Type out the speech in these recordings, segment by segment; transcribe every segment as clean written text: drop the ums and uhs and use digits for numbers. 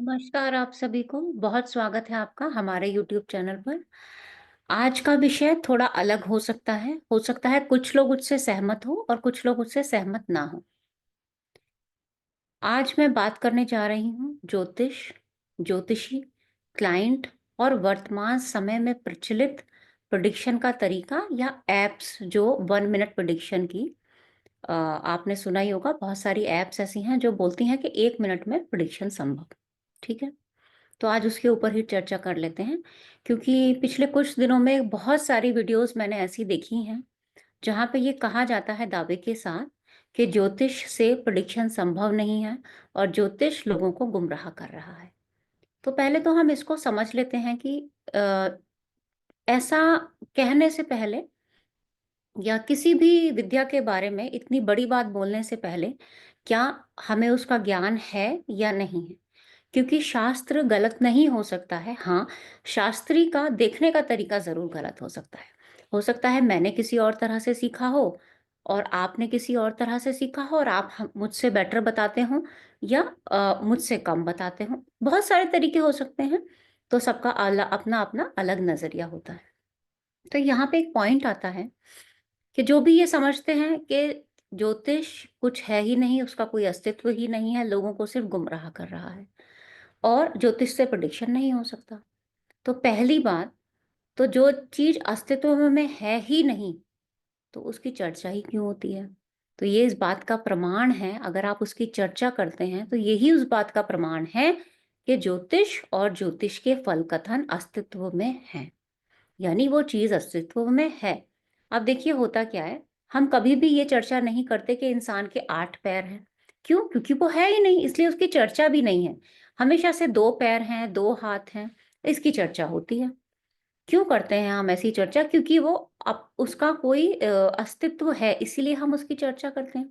नमस्कार आप सभी को। बहुत स्वागत है आपका हमारे यूट्यूब चैनल पर। आज का विषय थोड़ा अलग हो सकता है कुछ लोग उससे सहमत हो और कुछ लोग उससे सहमत ना हो। आज मैं बात करने जा रही हूँ ज्योतिषी, क्लाइंट और वर्तमान समय में प्रचलित प्रेडिक्शन का तरीका या एप्स जो 1 मिनट प्रेडिक्शन की। आपने सुना ही होगा, बहुत सारी एप्स ऐसी हैं जो बोलती हैं कि 1 मिनट में प्रेडिक्शन संभव। ठीक है, तो आज उसके ऊपर ही चर्चा कर लेते हैं, क्योंकि पिछले कुछ दिनों में बहुत सारी वीडियोस मैंने ऐसी देखी हैं जहाँ पे ये कहा जाता है दावे के साथ कि ज्योतिष से प्रेडिक्शन संभव नहीं है और ज्योतिष लोगों को गुमराह कर रहा है। तो पहले तो हम इसको समझ लेते हैं कि अ, ऐसा कहने से पहले या किसी भी विद्या के बारे में इतनी बड़ी बात बोलने से पहले क्या हमें उसका ज्ञान है या नहीं है। क्योंकि शास्त्र गलत नहीं हो सकता है, हाँ, शास्त्री का देखने का तरीका ज़रूर गलत हो सकता है। हो सकता है मैंने किसी और तरह से सीखा हो और आपने किसी और तरह से सीखा हो और आप मुझसे बेटर बताते हो या मुझसे कम बताते हो। बहुत सारे तरीके हो सकते हैं, तो सबका अपना अपना अलग नज़रिया होता है। तो यहाँ पे एक पॉइंट आता है कि जो भी ये समझते हैं कि ज्योतिष कुछ है ही नहीं, उसका कोई अस्तित्व ही नहीं है, लोगों को सिर्फ गुमराह कर रहा है और ज्योतिष से प्रेडिक्शन नहीं हो सकता। तो पहली बात, तो जो चीज अस्तित्व में है ही नहीं, तो उसकी चर्चा ही क्यों होती है। तो ये इस बात का प्रमाण है, अगर आप उसकी चर्चा करते हैं तो यही उस बात का प्रमाण है कि ज्योतिष और ज्योतिष के फल कथन अस्तित्व में है, यानी वो चीज अस्तित्व में है। अब देखिए होता क्या है, हम कभी भी ये चर्चा नहीं करते कि इंसान के 8 पैर हैं। क्यों? क्योंकि वो है ही नहीं, इसलिए उसकी चर्चा भी नहीं है। हमेशा से 2 पैर हैं, 2 हाथ हैं, इसकी चर्चा होती है। क्यों करते हैं हम ऐसी चर्चा? क्योंकि वो अब उसका कोई अस्तित्व है, इसीलिए हम उसकी चर्चा करते हैं।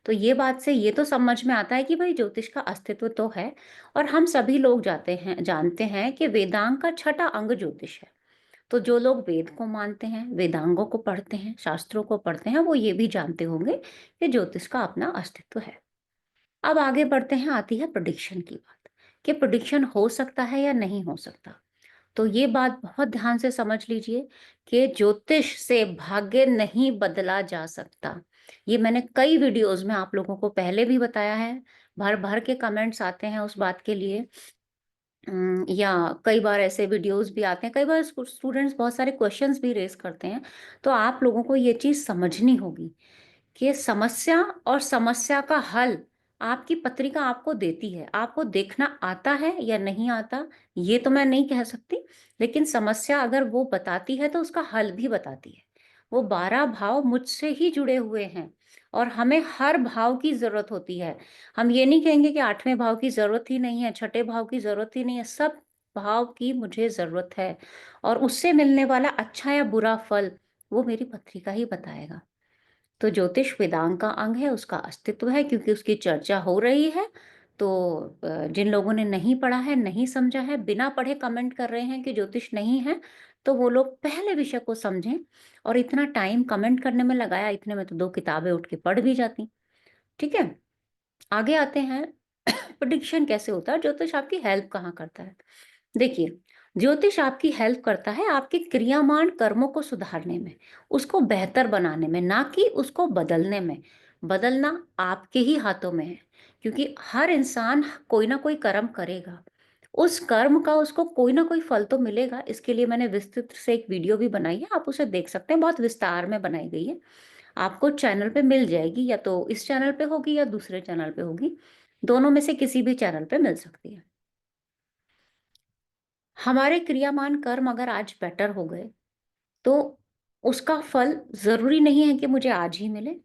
तो ये बात से ये तो समझ में आता है कि भाई ज्योतिष का अस्तित्व तो है। और हम सभी लोग जानते हैं कि वेदांग का छठा अंग ज्योतिष है। तो जो लोग वेद को मानते हैं, वेदांगों को पढ़ते हैं, शास्त्रों को पढ़ते हैं, वो ये भी जानते होंगे कि ज्योतिष का अपना अस्तित्व है। अब आगे बढ़ते हैं, आती है प्रेडिक्शन की बात कि प्रेडिक्शन हो सकता है या नहीं हो सकता। तो ये बात बहुत ध्यान से समझ लीजिए कि ज्योतिष से भाग्य नहीं बदला जा सकता। ये मैंने कई वीडियोस में आप लोगों को पहले भी बताया है। भर भर के कमेंट्स आते हैं उस बात के लिए। या कई बार ऐसे वीडियोस भी आते हैं, कई बार स्टूडेंट्स बहुत सारे क्वेश्चंस भी रेज करते हैं। तो आप लोगों को ये चीज़ समझनी होगी कि समस्या और समस्या का हल आपकी पत्रिका आपको देती है। आपको देखना आता है या नहीं आता, ये तो मैं नहीं कह सकती, लेकिन समस्या अगर वो बताती है तो उसका हल भी बताती है। वो 12 भाव मुझसे ही जुड़े हुए हैं और हमें हर भाव की जरूरत होती है। हम ये नहीं कहेंगे कि 8वें भाव की जरूरत ही नहीं है, छठे भाव की जरूरत ही नहीं है, सब भाव की मुझे जरूरत है। और उससे मिलने वाला अच्छा या बुरा फल वो मेरी पत्रिका ही बताएगा। तो ज्योतिष वेदांग का अंग है, उसका अस्तित्व है क्योंकि उसकी चर्चा हो रही है। तो जिन लोगों ने नहीं पढ़ा है, नहीं समझा है, बिना पढ़े कमेंट कर रहे हैं कि ज्योतिष नहीं है, तो वो लोग पहले विषय को समझें। और इतना टाइम कमेंट करने में लगाया, इतने में तो 2 किताबें उठ के पढ़ भी जाती। ठीक है, आगे आते हैं। प्रिडिक्शन कैसे होता है, ज्योतिष आपकी हेल्प कहाँ करता है। देखिए, ज्योतिष आपकी हेल्प करता है आपके क्रियामान कर्मों को सुधारने में, उसको बेहतर बनाने में, ना कि उसको बदलने में। बदलना आपके ही हाथों में है, क्योंकि हर इंसान कोई ना कोई कर्म करेगा। उस कर्म का उसको कोई ना कोई फल तो मिलेगा। इसके लिए मैंने विस्तृत से एक वीडियो भी बनाई है, आप उसे देख सकते हैं, बहुत विस्तार में बनाई गई है। आपको चैनल पे मिल जाएगी, या तो इस चैनल पे होगी या दूसरे चैनल पे होगी, दोनों में से किसी भी चैनल पे मिल सकती है। हमारे क्रियामान कर्म अगर आज बेटर हो गए तो उसका फल जरूरी नहीं है कि मुझे आज ही मिले।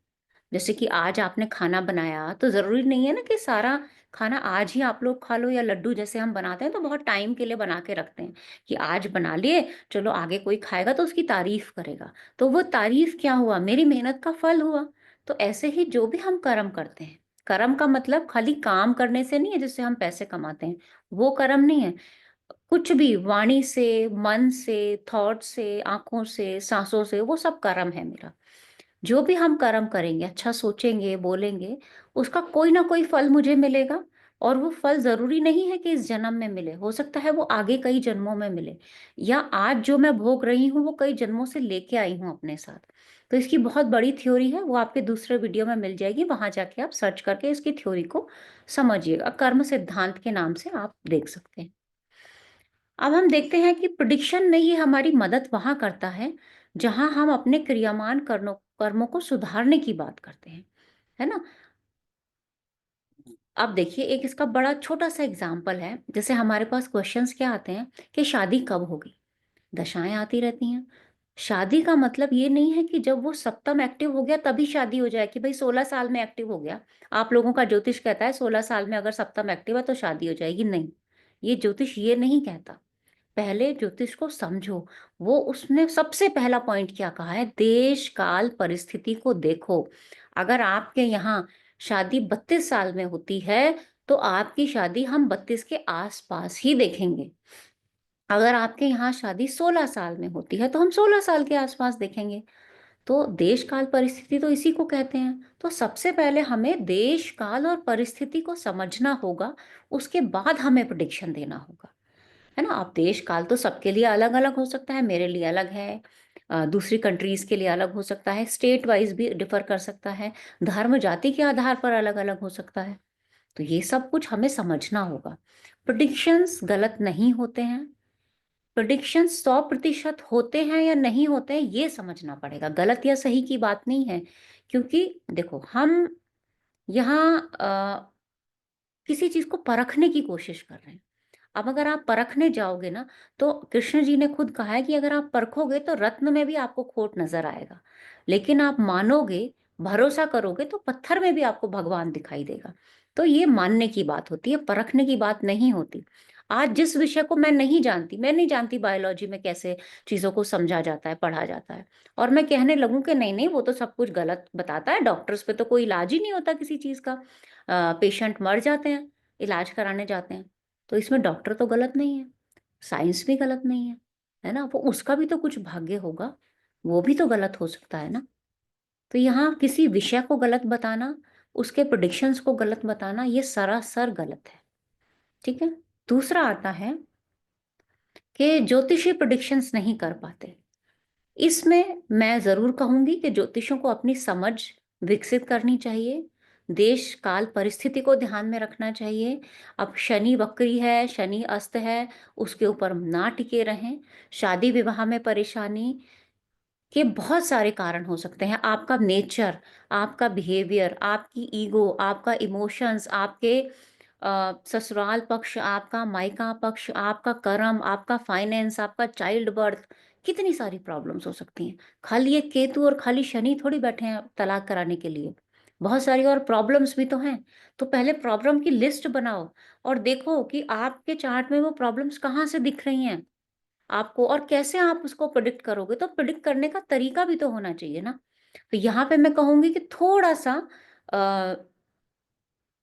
जैसे कि आज आपने खाना बनाया तो जरूरी नहीं है ना कि सारा खाना आज ही आप लोग खा लो, या लड्डू जैसे हम बनाते हैं तो बहुत टाइम के लिए बना के रखते हैं कि आज बना लिए, चलो आगे कोई खाएगा तो उसकी तारीफ करेगा। तो वो तारीफ क्या हुआ? मेरी मेहनत का फल हुआ। तो ऐसे ही जो भी हम कर्म करते हैं, कर्म का मतलब खाली काम करने से नहीं है जिससे हम पैसे कमाते हैं, वो कर्म नहीं है। कुछ भी वाणी से, मन से, थॉट से, आंखों से, सांसों से, वो सब कर्म है मेरा। जो भी हम कर्म करेंगे, अच्छा सोचेंगे, बोलेंगे, उसका कोई ना कोई फल मुझे मिलेगा। और वो फल ज़रूरी नहीं है कि इस जन्म में मिले, हो सकता है वो आगे कई जन्मों में मिले, या आज जो मैं भोग रही हूँ वो कई जन्मों से लेके आई हूँ अपने साथ। तो इसकी बहुत बड़ी थ्योरी है, वो आपके दूसरे वीडियो में मिल जाएगी, वहाँ जाके आप सर्च करके इसकी थ्योरी को समझिएगा। कर्म सिद्धांत के नाम से आप देख सकते हैं। अब हम देखते हैं कि प्रिडिक्शन में ये हमारी मदद वहाँ करता है, जहाँ हम अपने क्रियामान कर्मों को सुधारने की बात करते हैं, है ना? अब देखिए, एक इसका बड़ा छोटा-सा एग्ज़ाम्पल है, जैसे हमारे पास क्वेश्चन्स क्या आते हैं कि शादी कब होगी? दशाएँ आती रहती हैं। शादी का मतलब ये नहीं है कि जब वो सप्तम एक्टिव हो गया तभी शादी हो जाए, कि भई 16 साल में एक्टिव हो गया। आप लोगों का ज्योतिष कहता है 16 साल में अगर सप्तम एक्टिव है तो शादी हो जाएगी, नहीं। ये ज्योतिष ये नहीं कहता। पहले ज्योतिष को समझो। वो उसने सबसे पहला पॉइंट क्या कहा है, देश, काल, परिस्थिति को देखो। अगर आपके यहाँ शादी 32 साल में होती है, तो आपकी शादी हम 32 के आस-पास ही देखेंगे। अगर आपके यहाँ शादी 16 साल में होती है, तो हम 16 साल के आस-पास देखेंगे। तो देश, काल, परिस्थिति तो इसी को कहते हैं। तो सबसे पहले हमें देश, काल और परिस्थिति को समझना होगा, उसके बाद हमें प्रेडिक्शन देना होगा। है ना? अब देश काल तो सबके लिए अलग-अलग हो सकता है, मेरे लिए अलग है, दूसरी कंट्रीज़ के लिए अलग हो सकता है, स्टेट वाइज़ भी डिफ़र कर सकता है, धर्म, जाति के आधार पर अलग-अलग हो सकता है। तो ये सब कुछ हमें समझना होगा। प्रेडिक्शंस गलत नहीं होते हैं, प्रेडिक्शंस 100% होते हैं या नहीं होते हैं, ये समझना पड़ेगा। गलत या सही की बात नहीं है, क्योंकि देखो, हम यहाँ किसी चीज़ को परखने की कोशिश कर रहे हैं। अब अगर आप परखने जाओगे ना, तो कृष्ण जी ने खुद कहा है कि अगर आप परखोगे तो रत्न में भी आपको खोट नज़र आएगा। लेकिन आप मानोगे, भरोसा करोगे तो पत्थर में भी आपको भगवान दिखाई देगा। तो ये मानने की बात होती है, परखने की बात नहीं होती। आज जिस विषय को मैं नहीं जानती बायोलॉजी में कैसे चीज़ों को समझा जाता है, पढ़ा जाता है, और मैं कहने लगूँ कि नहीं-नहीं वो तो सब कुछ गलत बताता है, डॉक्टर्स पे तो कोई इलाज ही नहीं होता किसी चीज़ का। पेशेंट मर जाते हैं, इलाज कराने जाते हैं। तो इसमें डॉक्टर तो गलत नहीं है, साइंस भी गलत नहीं है ना? वो उसका भी तो कुछ भाग्य होगा, वो भी तो गलत हो सकता है ना? तो यहाँ किसी विषय को गलत बताना, उसके प्रेडिक्शंस को गलत बताना, ये सरासर गलत है, ठीक है? दूसरा आता है कि ज्योतिषी प्रेडिक्शंस नहीं कर पाते। इसमें मैं ज़रूर कहूँगी कि ज्योतिषियों को अपनी समझ विकसित करनी चाहिए। देश, काल, परिस्थिति को ध्यान में रखना चाहिए। अब शनि वक्री है, शनि अस्त है, उसके ऊपर ना टिके रहें। शादी-विवाह में परेशानी के बहुत सारे कारण हो सकते हैं। आपका नेचर, आपका बिहेवियर, आपकी ईगो, आपका इमोशंस, आपके ससुराल पक्ष, आपका मायका पक्ष, आपका कर्म, आपका फाइनेंस, आपका चाइल्ड बर्थ, कितनी सारी प्रॉब्लम्स हो सकती हैं। खाली ये केतु और खाली शनि थोड़ी बैठे हैं तलाक कराने के लिए। बहुत सारी और प्रॉब्लम्स भी तो हैं। तो पहले प्रॉब्लम की लिस्ट बनाओ और देखो कि आपके चार्ट में वो प्रॉब्लम्स कहाँ से दिख रही हैं आपको, और कैसे आप उसको प्रेडिक्ट करोगे। तो प्रेडिक्ट करने का तरीका भी तो होना चाहिए ना। तो यहाँ पे मैं कहूँगी कि थोड़ा-सा अ,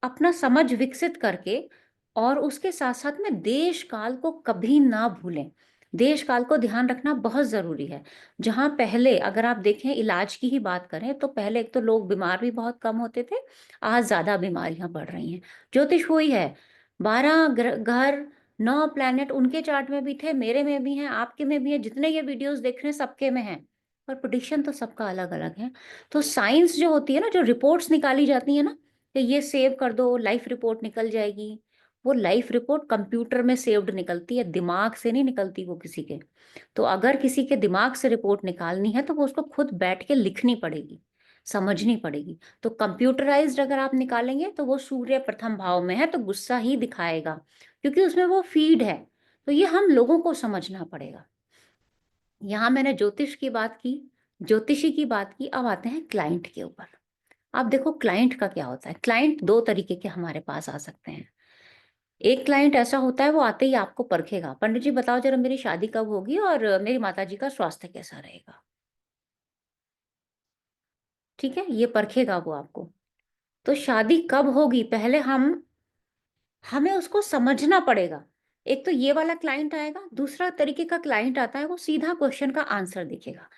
अपना समझ विकसित करके, और उसके साथ-साथ में देश काल को कभी ना भूलें। देश काल को ध्यान रखना बहुत ज़रूरी है। जहाँ पहले अगर आप देखें, इलाज की ही बात करें, तो पहले एक तो लोग बीमार भी बहुत कम होते थे, आज ज़्यादा बीमारियाँ बढ़ रही हैं। ज्योतिष वही है, 12 घर, 9 प्लैनेट उनके चार्ट में भी थे, मेरे में भी हैं, आपके में भी हैं, जितने ये वीडियोज़ देख रहे हैं सबके में हैं। पर प्रेडिक्शन तो सबका अलग-अलग है। तो साइंस जो होती है ना, जो रिपोर्ट्स निकाली जाती है ना, कि ये सेव कर दो, लाइफ रिपोर्ट निकल जाएगी। वो लाइफ रिपोर्ट कंप्यूटर में सेव्ड निकलती है, दिमाग से नहीं निकलती वो किसी के। तो अगर किसी के दिमाग से रिपोर्ट निकालनी है, तो वो उसको खुद बैठ के लिखनी पड़ेगी, समझनी पड़ेगी। तो कंप्यूटराइज़्ड अगर आप निकालेंगे, तो वो सूर्य प्रथम भाव में है, तो गुस्सा ही दिखाएगा, क्योंकि उसमें वो फ़ीड है। तो ये हम लोगों को समझना पड़ेगा। यहाँ मैंने ज्योतिष की बात की, ज्योतिषी की बात की, अब आते हैं क्लाइंट के ऊपर। अब देखो, क्लाइंट का क्या होता है। क्लाइंट 2 तरीके के हमारे पास आ सकते हैं। एक क्लाइंट ऐसा होता है, वो आते ही आपको परखेगा, पंडित जी बताओ ज़रा मेरी शादी कब होगी और मेरी माताजी का स्वास्थ्य कैसा रहेगा। ठीक है? ये परखेगा वो आपको। तो शादी कब होगी, पहले हमें उसको समझना पड़ेगा। एक तो ये वाला क्लाइंट आएगा, दूसरा तरीके का क्लाइंट आता है, वो सीधा क्वेश्चन का आंसर देखेगा।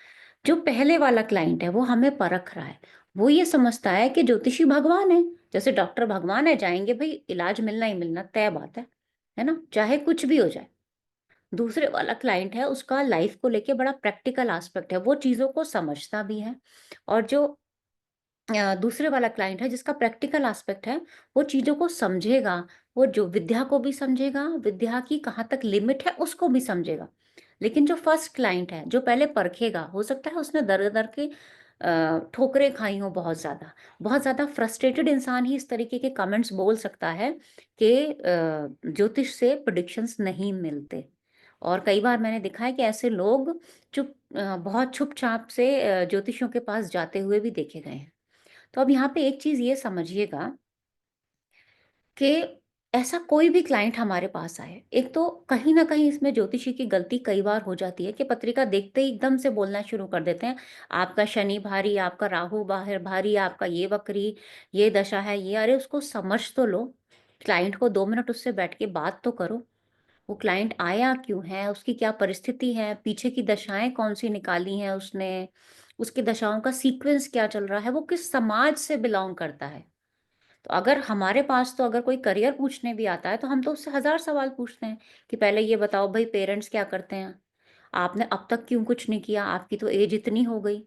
जो पहले वाला क्लाइंट है, वो हमें परख रहा है, वो ये समझता है कि ज्योतिषी भगवान है, जैसे डॉक्टर भगवान है, जाएँगे भई इलाज मिलना ही मिलना तय बात है ना? चाहे कुछ भी हो जाए। दूसरे वाला क्लाइंट है, उसका लाइफ़ को लेके बड़ा प्रैक्टिकल एस्पेक्ट है, वो चीज़ों को समझता भी है। और जो दूसरे वाला क्लाइंट है जिसका प्रैक्टिकल एस्पेक्ट है, वो चीज़ों को समझेगा, वो जो विद्या को भी समझेगा, विद्या की कहाँ तक लिमिट है उसको भी समझेगा। लेकिन जो फर्स्ट क्लाइंट है, जो पहले परखेगा, हो सकता है उसने दर-दर के ठोकरें खाई हों बहुत ज़्यादा। बहुत ज़्यादा फ्रस्ट्रेटेड इंसान ही इस तरीके के कमेंट्स बोल सकता है कि ज्योतिष से प्रेडिक्शंस नहीं मिलते। और कई बार मैंने देखा है कि ऐसे लोग बहुत छुप-छाप से ज्योतिषियों के पास जाते हुए भी देखे गए हैं। तो अब यहाँ पे एक चीज़ ये समझिएगा कि ऐसा कोई भी क्लाइंट हमारे पास आए, एक तो कहीं न कहीं इसमें ज्योतिषी की गलती कई बार हो जाती है कि पत्रिका देखते ही एकदम से बोलना शुरू कर देते हैं, आपका शनि भारी, आपका राहु बाहर भारी, आपका ये वक्री, ये दशा है, ये अरे उसको समझ तो लो। क्लाइंट को 2 मिनट उससे बैठ के बात तो करो। वो क्लाइंट आया क्यों है? उसकी क्या परिस्थिति है? पीछे की दशाएँ कौन-सी निकाली हैं उसने? उसकी दशाओं का सीक्वेंस क्या चल रहा है? वो किस समाज से बिलॉन्ग करता है? तो अगर हमारे पास तो अगर कोई करियर पूछने भी आता है, तो हम तो उससे हज़ार सवाल पूछते हैं कि पहले ये बताओ भई पेरेंट्स क्या करते हैं? आपने अब तक क्यों कुछ नहीं किया? आपकी तो एज इतनी हो गई।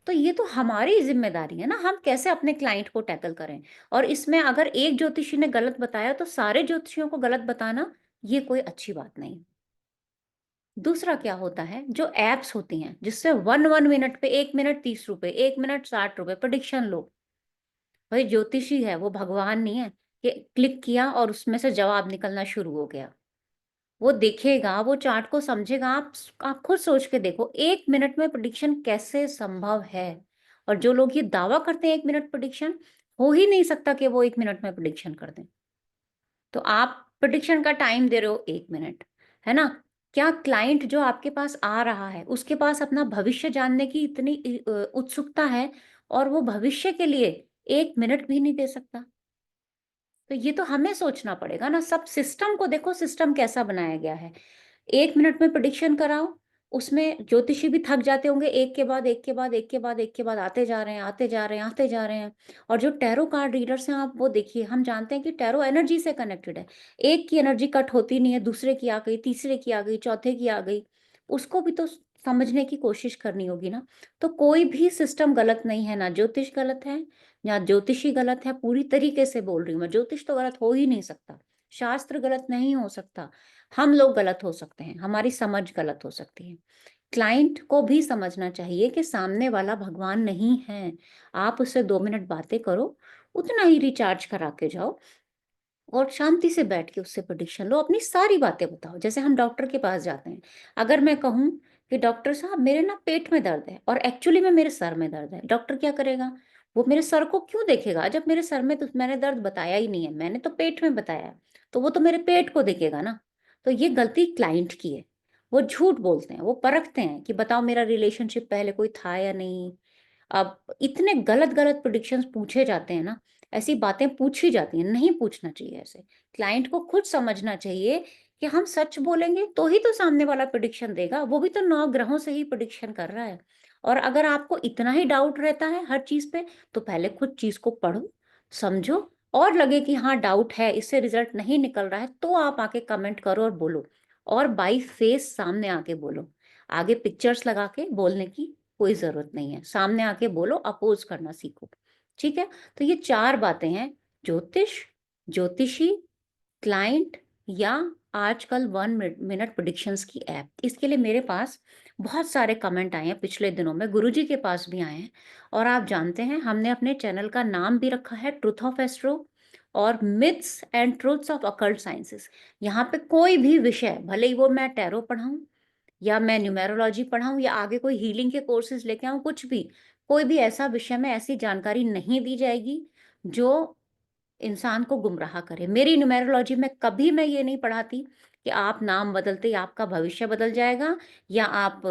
तो ये तो हमारी ज़िम्मेदारी है ना, हम कैसे अपने क्लाइंट को टैकल करें। और इसमें अगर एक ज्योतिषी ने गलत बताया, तो सारे ज्योतिषियों को गलत बताना, ये कोई अच्छी बात नहीं। दूसरा क्या होता है, जो ऐप्स होती हैं, जिससे 1 मिनट पे 1 मिनट ₹30, 1 मिनट ₹60 प्रेडिक्शन लो। भाई ज्योतिषी है, वो भगवान नहीं है कि क्लिक किया और उसमें से जवाब निकलना शुरू हो गया। वो देखेगा, वो चार्ट को समझेगा, आप खुद सोच के देखो 1 मिनट में प्रेडिक्शन कैसे संभव है? और जो लोग ये दावा करते हैं 1 मिनट प्रेडिक्शन, हो ही नहीं सकता कि वो 1 मिनट में प्रेडिक्शन कर दें। तो आप प्रेडिक्शन का टाइम दे रहे हो 1 मिनट, है ना? क्या क्लाइंट जो आपके पास आ रहा है, उसके पास अपना भविष्य जानने की इतनी उत्सुकता है और वो भविष्य के लिए 1 मिनट भी नहीं दे सकता? तो ये तो हमें सोचना पड़ेगा ना, सब सिस्टम को देखो, सिस्टम कैसा बनाया गया है। 1 मिनट में प्रेडिक्शन कराओ, उसमें ज्योतिषी भी थक जाते होंगे, एक के बाद एक के बाद एक के बाद एक के बाद आते जा रहे हैं, आते जा रहे हैं, आते जा रहे हैं। और जो टैरो कार्ड रीडर्स हैं, आप वो देखिए, हम जानते हैं कि टैरो एनर्जी से कनेक्टेड है। एक की एनर्जी कट होती नहीं है, दूसरे की आ गई, तीसरे की आ गई, चौथे की आ गई। उसको भी तो समझने की कोशिश करनी होगी ना। तो कोई भी सिस्टम गलत नहीं है, ना ज्योतिष गलत है, या ज्योतिषी गलत है। पूरी तरीके से बोल रही हूँ मैं, ज्योतिष तो गलत हो ही नहीं सकता, शास्त्र गलत नहीं हो सकता, हम लोग गलत हो सकते हैं, हमारी समझ गलत हो सकती है। क्लाइंट को भी समझना चाहिए कि सामने वाला भगवान नहीं है। आप उससे 2 मिनट बातें करो, उतना ही रिचार्ज करा के जाओ और शांति से बैठ के उससे प्रेडिक्शन लो, अपनी सारी बातें बताओ। जैसे हम डॉक्टर के पास जाते हैं, अगर मैं कहूँ कि डॉक्टर साहब मेरे ना पेट में दर्द है और एक्चुअली में मेरे सर में दर्द है, डॉक्टर क्या करेगा? वो मेरे सर को क्यों देखेगा जब मेरे सर में तो मैंने दर्द बताया ही नहीं है, मैंने तो पेट में बताया है, तो वो तो मेरे पेट को देखेगा ना। तो ये गलती क्लाइंट की है। वो झूठ बोलते हैं, वो परखते हैं कि बताओ मेरा रिलेशनशिप पहले कोई था या नहीं। अब इतने गलत-गलत प्रेडिक्शंस पूछे जाते हैं ना, ऐसी बातें पूछी जाती हैं, नहीं पूछना चाहिए ऐसे। क्लाइंट को खुद समझना चाहिए कि हम सच बोलेंगे तो ही तो सामने वाला प्रेडिक्शन देगा, वो भी तो 9 ग्रहों से ही प्रेडिक्शन कर रहा है। और अगर आपको इतना ही डाउट रहता है हर चीज़ पे, तो पहले खुद चीज़ को पढ़ो, समझो और लगे कि हाँ डाउट है, इससे रिज़ल्ट नहीं निकल रहा है, तो आप आके कमेंट करो और बोलो। और बाई फेस सामने आके बोलो। आगे पिक्चर्स लगा के बोलने की कोई ज़रूरत नहीं है। सामने आके बोलो, अपोज़ करना सीखो। ठीक है? तो ये 4 बातें हैं, ज्योतिष, ज्योतिषी, क्लाइंट या आजकल 1 मिनट प्रेडिक्शंस की ऐप। इसके लिए मेरे पास बहुत सारे कमेंट आए हैं पिछले दिनों में, गुरुजी के पास भी आए हैं। और आप जानते हैं, हमने अपने चैनल का नाम भी रखा है ट्रुथ ऑफ एस्ट्रो और myths and truths of occult sciences. यहाँ पे कोई भी विषय, भले ही वो मैं टैरो पढ़ाऊँ या मैं न्यूमेरोलॉजी पढ़ाऊँ या आगे कोई हीलिंग के कोर्सेज़ लेके आऊँ, कुछ भी, कोई भी ऐसा विषय में ऐसी जानकारी नहीं दी जाएगी, जो इंसान को गुमराह करे। मेरी न्यूमेरोलॉजी में कभी मैं ये नहीं पढ़ाती कि आप नाम बदलते ही आपका भविष्य बदल जाएगा, या आप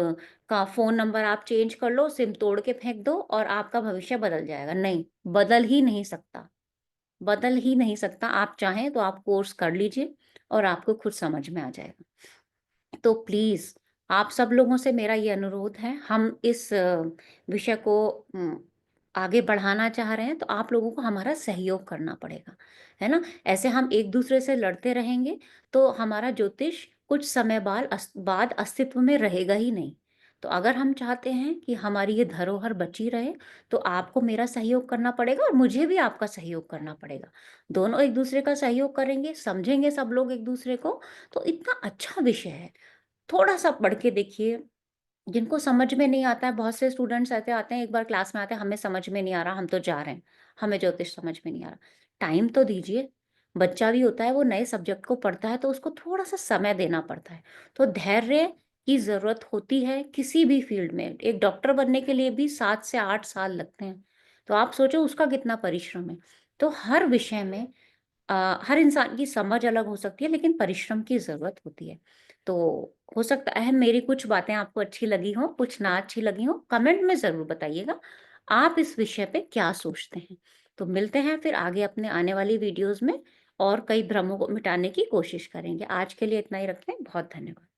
का फ़ोन नंबर आप चेंज कर लो, सिम तोड़ के फेंक दो और आपका भविष्य बदल जाएगा। नहीं, बदल ही नहीं सकता, बदल ही नहीं सकता। आप चाहें तो आप कोर्स कर लीजिए और आपको खुद समझ में आ जाएगा। तो प्लीज़ आप सब लोगों से मेरा ये अनुरोध है, हम इस विषय को आगे बढ़ाना चाह रहे हैं, तो आप लोगों को हमारा सहयोग करना पड़ेगा, है ना? ऐसे हम एक-दूसरे से लड़ते रहेंगे, तो हमारा ज्योतिष कुछ समय बाद अस्तित्व में रहेगा ही नहीं। तो अगर हम चाहते हैं कि हमारी ये धरोहर बची रहे, तो आपको मेरा सहयोग करना पड़ेगा और मुझे भी आपका सहयोग करना पड़ेगा। दोनों एक-दूसरे का सहयोग करेंगे, समझेंगे सब लोग एक-दूसरे को, तो इतना अच्छा विषय है। थोड़ा-सा पढ़ के देखिए, जिनको समझ में नहीं आता है, बहुत से स्टूडेंट्स ऐसे आते हैं, एक बार क्लास में आते हैं, हमें समझ में नहीं आ रहा, हम तो जा रहे हैं, हमें ज्योतिष समझ में नहीं आ रहा। टाइम तो दीजिए, बच्चा भी होता है, वो नए सब्जेक्ट को पढ़ता है, तो उसको थोड़ा-सा समय देना पड़ता है। तो धैर्य की ज़रूरत होती है किसी भी फ़ील्ड में। एक डॉक्टर बनने के लिए भी 7 से 8 साल लगते हैं, तो आप सोचो उसका कितना परिश्रम है। तो हर विषय में हर इंसान की समझ अलग हो सकती है, लेकिन परिश्रम की ज़रूरत होती है। तो हो सकता है मेरी कुछ बातें आपको अच्छी लगी हों, कुछ ना अच्छी लगी हों, कमेंट में ज़रूर बताइएगा। आप इस विषय पे क्या सोचते हैं? तो मिलते हैं फिर आगे अपने आने वाली वीडियोज़ में और कई भ्रमों को मिटाने की कोशिश करेंगे। आज के लिए इतना ही रखते हैं। बहुत धन्यवाद।